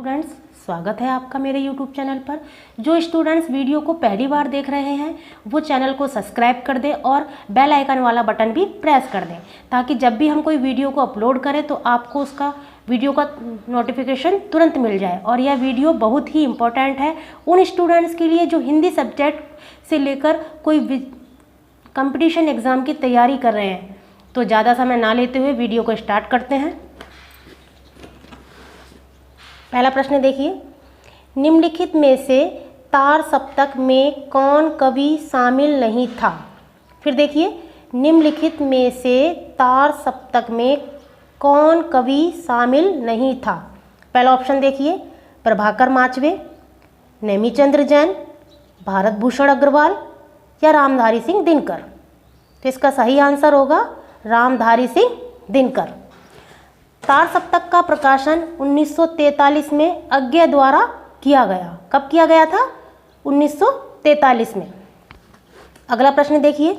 Students, स्वागत है आपका मेरे YouTube चैनल पर। जो स्टूडेंट्स वीडियो को पहली बार देख रहे हैं वो चैनल को सब्सक्राइब कर दें और बेल आइकन वाला बटन भी प्रेस कर दें, ताकि जब भी हम कोई वीडियो को अपलोड करें तो आपको उसका वीडियो का नोटिफिकेशन तुरंत मिल जाए। और यह वीडियो बहुत ही इम्पोर्टेंट है उन स्टूडेंट्स के लिए जो हिंदी सब्जेक्ट से लेकर कोई कंपटीशन एग्ज़ाम की तैयारी कर रहे हैं। तो ज़्यादा समय ना लेते हुए वीडियो को स्टार्ट करते हैं। पहला प्रश्न देखिए, निम्नलिखित में से तार सप्तक में कौन कवि शामिल नहीं था। फिर देखिए, निम्नलिखित में से तार सप्तक में कौन कवि शामिल नहीं था। पहला ऑप्शन देखिए, प्रभाकर माचवे, नेमीचंद्र जैन, भारत भूषण अग्रवाल या रामधारी सिंह दिनकर। तो इसका सही आंसर होगा रामधारी सिंह दिनकर। तार सप्तक का प्रकाशन 1943 में अज्ञे द्वारा किया गया। कब किया गया था? 1943 में। अगला प्रश्न देखिए,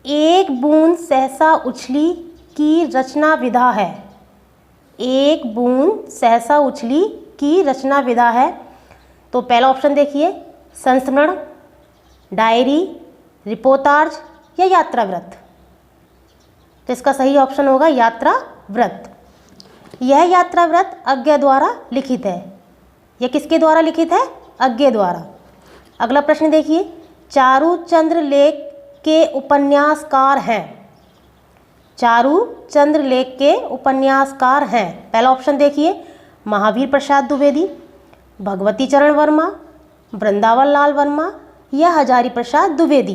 एक बूंद सहसा उछली की रचना विधा है। एक बूंद सहसा उछली की रचना विधा है। तो पहला ऑप्शन देखिए, संस्मरण, डायरी, रिपोर्टाज या यात्रा व्रत। तो इसका सही ऑप्शन होगा यात्रा व्रत। यह यात्रा व्रत अज्ञे द्वारा लिखित है। यह किसके द्वारा लिखित है? अज्ञे द्वारा। अगला प्रश्न देखिए, चारुचंद्र लेख के उपन्यासकार हैं। चारुचंद्र लेख के उपन्यासकार हैं। पहला ऑप्शन देखिए, महावीर प्रसाद द्विवेदी, भगवती चरण वर्मा, वृंदावन लाल वर्मा या हजारी प्रसाद द्विवेदी।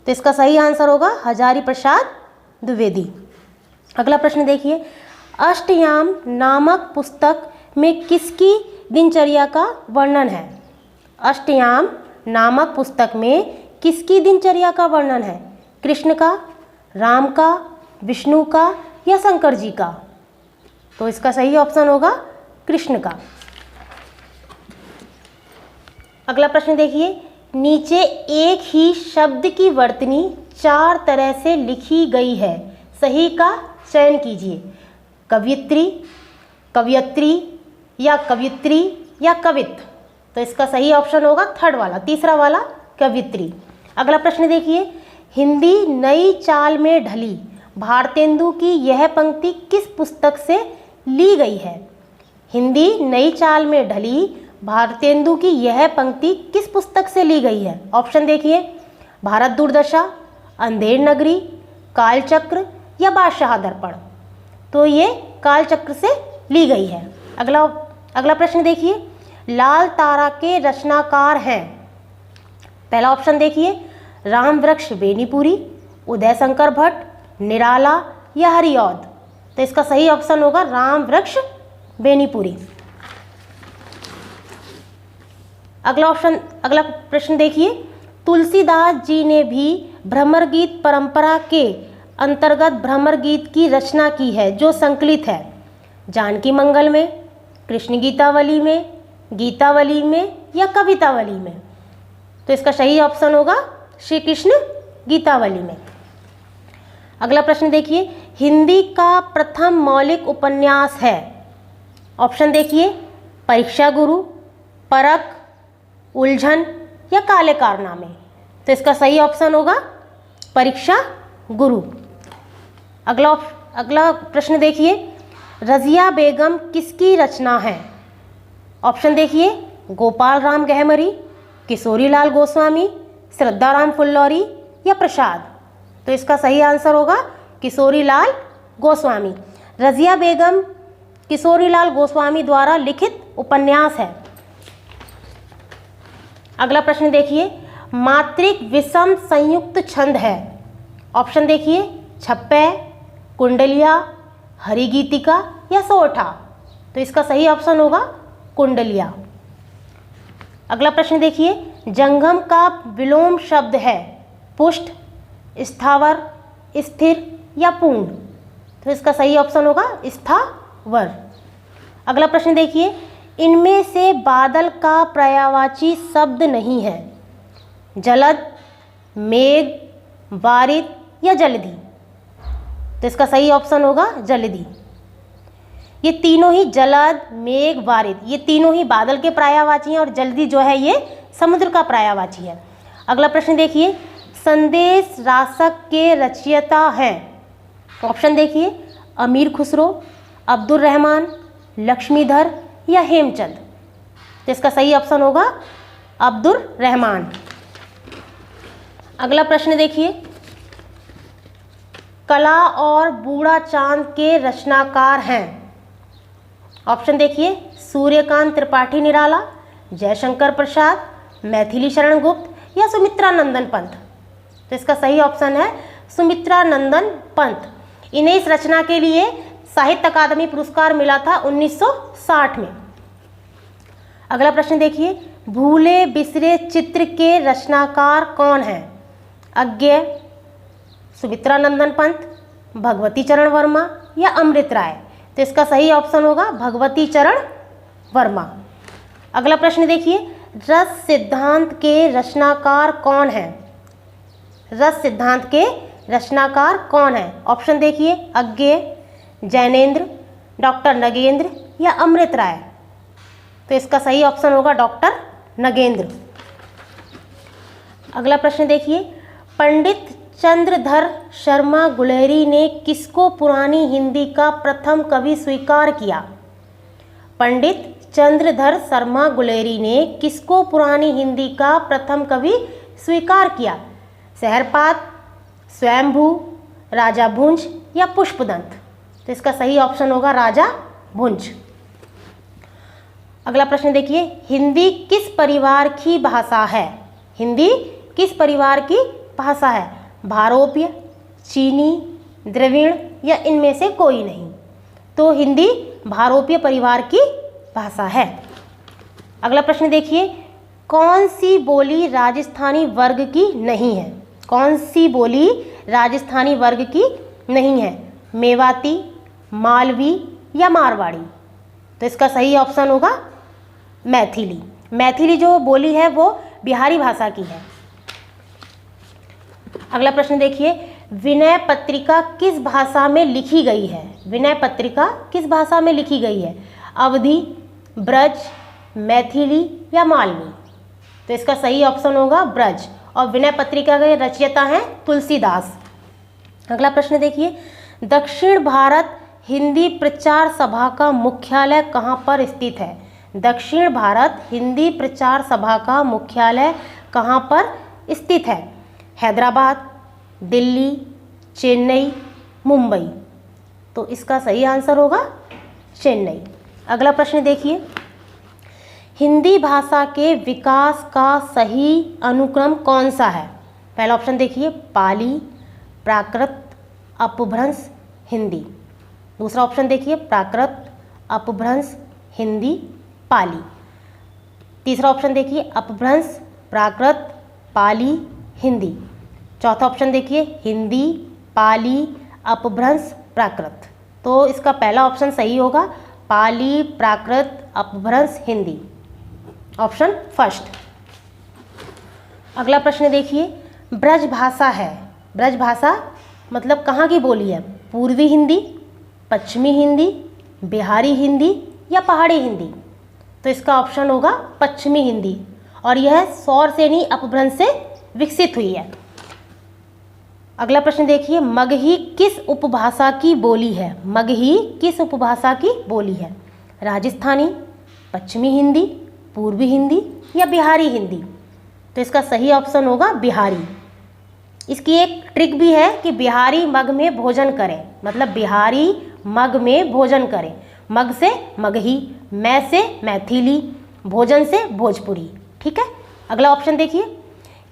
तो इसका सही आंसर होगा हजारी प्रसाद द्विवेदी। अगला प्रश्न देखिए, अष्टयाम नामक पुस्तक में किसकी दिनचर्या का वर्णन है। अष्टयाम नामक पुस्तक में किसकी दिनचर्या का वर्णन है? कृष्ण का, राम का, विष्णु का या शंकर जी का। तो इसका सही ऑप्शन होगा कृष्ण का। अगला प्रश्न देखिए, नीचे एक ही शब्द की वर्तनी 4 तरह से लिखी गई है, सही का चयन कीजिए। कवियत्री, कवियत्री या कवियत्री या कवित। तो इसका सही ऑप्शन होगा थर्ड वाला, तीसरा वाला कवियत्री। अगला प्रश्न देखिए, हिंदी नई चाल में ढली भारतेंदु की यह पंक्ति किस पुस्तक से ली गई है। हिंदी नई चाल में ढली भारतेंदु की यह पंक्ति किस पुस्तक से ली गई है। ऑप्शन देखिए, भारत दुर्दशा, अंधेर नगरी, कालचक्र या बादशाह दर्पण। तो ये कालचक्र से ली गई है। अगला प्रश्न देखिए, लाल तारा के रचनाकार हैं। पहला ऑप्शन देखिए, रामवृक्ष बेनीपुरी, उदय शंकर भट्ट, निराला या हरिऔध। तो इसका सही ऑप्शन होगा रामवृक्ष बेनीपुरी। अगला प्रश्न देखिए, तुलसीदास जी ने भी भ्रमर गीत परंपरा के अंतर्गत भ्रमर गीत की रचना की है जो संकलित है जानकी मंगल में, कृष्ण गीतावली में, गीतावली में या कवितावली में। तो इसका सही ऑप्शन होगा श्री कृष्ण गीतावली में। अगला प्रश्न देखिए, हिंदी का प्रथम मौलिक उपन्यास है। ऑप्शन देखिए, परीक्षा गुरु, परख, उलझन या काले कारनामे। तो इसका सही ऑप्शन होगा परीक्षा गुरु। अगला प्रश्न देखिए, रजिया बेगम किसकी रचना है। ऑप्शन देखिए, गोपाल राम गहमरी, किशोरी लाल गोस्वामी, श्रद्धाराम फुल्लौरी या प्रसाद। तो इसका सही आंसर होगा किशोरी लाल गोस्वामी। रजिया बेगम किशोरी लाल गोस्वामी द्वारा लिखित उपन्यास है। अगला प्रश्न देखिए, मात्रिक विषम संयुक्त छंद है। ऑप्शन देखिए, छप्पे, कुंडलिया, हरिगीतिका या सोठा। तो इसका सही ऑप्शन होगा कुंडलिया। अगला प्रश्न देखिए, जंगम का विलोम शब्द है पुष्ट, स्थावर, स्थिर या पूर्ण। तो इसका सही ऑप्शन होगा स्थावर। अगला प्रश्न देखिए, इनमें से बादल का पर्यायवाची शब्द नहीं है। जलद, मेघ, बारिद या जल्दी। तो इसका सही ऑप्शन होगा जल्दी। ये तीनों ही जलद, मेघ, वारिद, ये तीनों ही बादल के पर्यायवाची हैं और जल्दी जो है ये समुद्र का पर्यायवाची है। अगला प्रश्न देखिए, संदेश रासक के रचयिता हैं। ऑप्शन देखिए, अमीर खुसरो, अब्दुल रहमान, लक्ष्मीधर या हेमचंद। तो इसका सही ऑप्शन होगा अब्दुल रहमान। अगला प्रश्न देखिए, कला और बूढ़ा चांद के रचनाकार हैं। ऑप्शन देखिए, सूर्यकांत त्रिपाठी निराला, जयशंकर प्रसाद, मैथिली शरण गुप्त या सुमित्रा नंदन पंत। तो इसका सही ऑप्शन है सुमित्रा नंदन पंत। इन्हें इस रचना के लिए साहित्य अकादमी पुरस्कार मिला था 1960 में। अगला प्रश्न देखिए, भूले बिसरे चित्र के रचनाकार कौन हैं? अज्ञेय, सुमित्रा नंदन पंत, भगवती चरण वर्मा या अमृत राय। तो इसका सही ऑप्शन होगा भगवती चरण वर्मा। अगला प्रश्न देखिए, रस सिद्धांत के रचनाकार कौन हैं? रस सिद्धांत के रचनाकार कौन हैं? ऑप्शन देखिए, अज्ञेय, जैनेन्द्र, डॉक्टर नगेंद्र या अमृत राय। तो इसका सही ऑप्शन होगा डॉक्टर नगेंद्र। अगला प्रश्न देखिए, पंडित चंद्रधर शर्मा गुलेरी ने किसको पुरानी हिंदी का प्रथम कवि स्वीकार किया? पंडित चंद्रधर शर्मा गुलेरी ने किसको पुरानी हिंदी का प्रथम कवि स्वीकार किया? सहरपाद, स्वयंभू, राजा भुंज या पुष्पदंत। तो इसका सही ऑप्शन होगा राजा भुंज। अगला प्रश्न देखिए, हिंदी किस परिवार की भाषा है? हिंदी किस परिवार की भाषा है? भारोप्य, चीनी, द्रविड़ या इनमें से कोई नहीं। तो हिंदी भारोप्य परिवार की भाषा है। अगला प्रश्न देखिए, कौन सी बोली राजस्थानी वर्ग की नहीं है? कौन सी बोली राजस्थानी वर्ग की नहीं है? मेवाती, मालवी या मारवाड़ी। तो इसका सही ऑप्शन होगा मैथिली। मैथिली जो बोली है वो बिहारी भाषा की है। अगला प्रश्न देखिए, विनय पत्रिका किस भाषा में लिखी गई है? विनय पत्रिका किस भाषा में लिखी गई है? अवधी, ब्रज, मैथिली या मालवी। तो इसका सही ऑप्शन होगा ब्रज और विनय पत्रिका के रचयिता हैं तुलसीदास। अगला प्रश्न देखिए, दक्षिण भारत हिंदी प्रचार सभा का मुख्यालय कहाँ पर स्थित है? दक्षिण भारत हिंदी प्रचार सभा का मुख्यालय कहाँ पर स्थित है? हैदराबाद, दिल्ली, चेन्नई, मुंबई। तो इसका सही आंसर होगा चेन्नई। अगला प्रश्न देखिए, हिंदी भाषा के विकास का सही अनुक्रम कौन सा है? पहला ऑप्शन देखिए, पाली, प्राकृत, अपभ्रंश, हिंदी। दूसरा ऑप्शन देखिए, प्राकृत, अपभ्रंश, हिंदी, पाली। तीसरा ऑप्शन देखिए, अपभ्रंश, प्राकृत, पाली, हिंदी। चौथा ऑप्शन देखिए, हिंदी, पाली, अपभ्रंश, प्राकृत। तो इसका पहला ऑप्शन सही होगा, पाली, प्राकृत, अपभ्रंश, हिंदी, ऑप्शन फर्स्ट। अगला प्रश्न देखिए, ब्रज भाषा है। ब्रज भाषा मतलब कहाँ की बोली है? पूर्वी हिंदी, पश्चिमी हिंदी, बिहारी हिंदी या पहाड़ी हिंदी। तो इसका ऑप्शन होगा पश्चिमी हिंदी और यह सौरसेनी अपभ्रंश से विकसित हुई है। अगला प्रश्न देखिए, मगही किस उपभाषा की बोली है? मगही किस उपभाषा की बोली है? राजस्थानी, पश्चिमी हिंदी, पूर्वी हिंदी या बिहारी हिंदी। तो इसका सही ऑप्शन होगा बिहारी। इसकी एक ट्रिक भी है कि बिहारी मग में भोजन करें, मतलब बिहारी मग में भोजन करें। मग से मगही, मैं से मैथिली, भोजन से भोजपुरी। ठीक है। अगला ऑप्शन देखिए,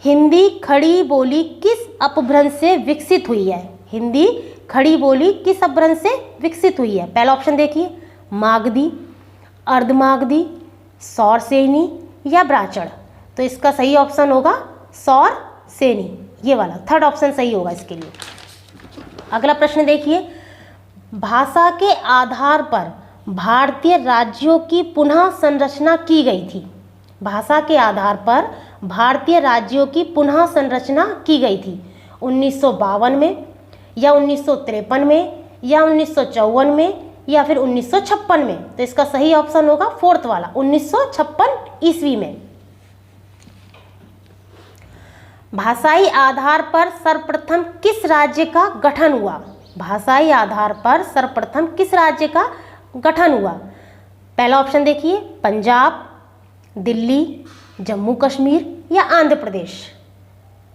हिंदी खड़ी बोली किस अपभ्रंश से विकसित हुई है? हिंदी खड़ी बोली किस अपभ्रंश से विकसित हुई है? पहला ऑप्शन देखिए, मागधी, अर्धमागधी, सौरसेनी या ब्राह्मण। तो इसका सही ऑप्शन होगा सौरसेनी, ये वाला थर्ड ऑप्शन सही होगा इसके लिए। अगला प्रश्न देखिए, भाषा के आधार पर भारतीय राज्यों की पुनः संरचना की गई थी। भाषा के आधार पर भारतीय राज्यों की पुनः संरचना की गई थी 1952 में या 1953 में या 1954 में या फिर 1956 में? तो इसका सही ऑप्शन होगा फोर्थ वाला, 1956 ईस्वी में। भाषाई आधार पर सर्वप्रथम किस राज्य का गठन हुआ? भाषाई आधार पर सर्वप्रथम किस राज्य का गठन हुआ? पहला ऑप्शन देखिए, पंजाब, दिल्ली, जम्मू कश्मीर या आंध्र प्रदेश।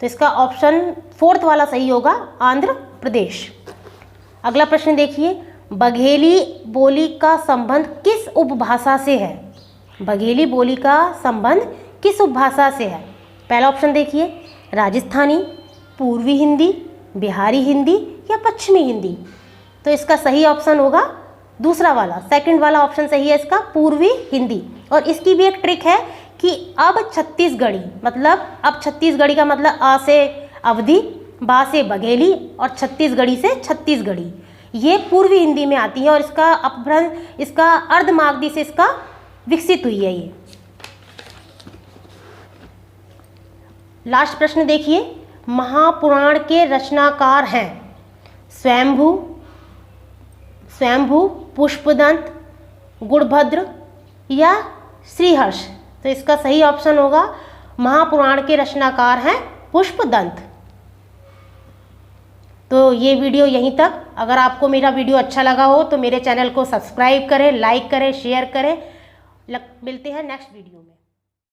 तो इसका ऑप्शन फोर्थ वाला सही होगा, आंध्र प्रदेश। अगला प्रश्न देखिए, बघेली बोली का संबंध किस उपभाषा से है? बघेली बोली का संबंध किस उपभाषा से है? पहला ऑप्शन देखिए, राजस्थानी, पूर्वी हिंदी, बिहारी हिंदी या पश्चिमी हिंदी। तो इसका सही ऑप्शन होगा दूसरा वाला, सेकंड वाला ऑप्शन सही है इसका, पूर्वी हिंदी। और इसकी भी एक ट्रिक है कि अब छत्तीसगढ़ी, मतलब अब छत्तीसगढ़ी का मतलब आ से अवधि, बा से बघेली और छत्तीसगढ़ी से छत्तीसगढ़ी, ये पूर्वी हिंदी में आती है और इसका अपभ्रंश, इसका अर्धमागधी से इसका विकसित हुई है ये। लास्ट प्रश्न देखिए, महापुराण के रचनाकार हैं स्वयंभू, पुष्पदंत, गुणभद्र या श्रीहर्ष। तो इसका सही ऑप्शन होगा, महापुराण के रचनाकार हैं पुष्पदंत। तो ये वीडियो यहीं तक। अगर आपको मेरा वीडियो अच्छा लगा हो तो मेरे चैनल को सब्सक्राइब करें, लाइक करें, शेयर करें। मिलते हैं नेक्स्ट वीडियो में।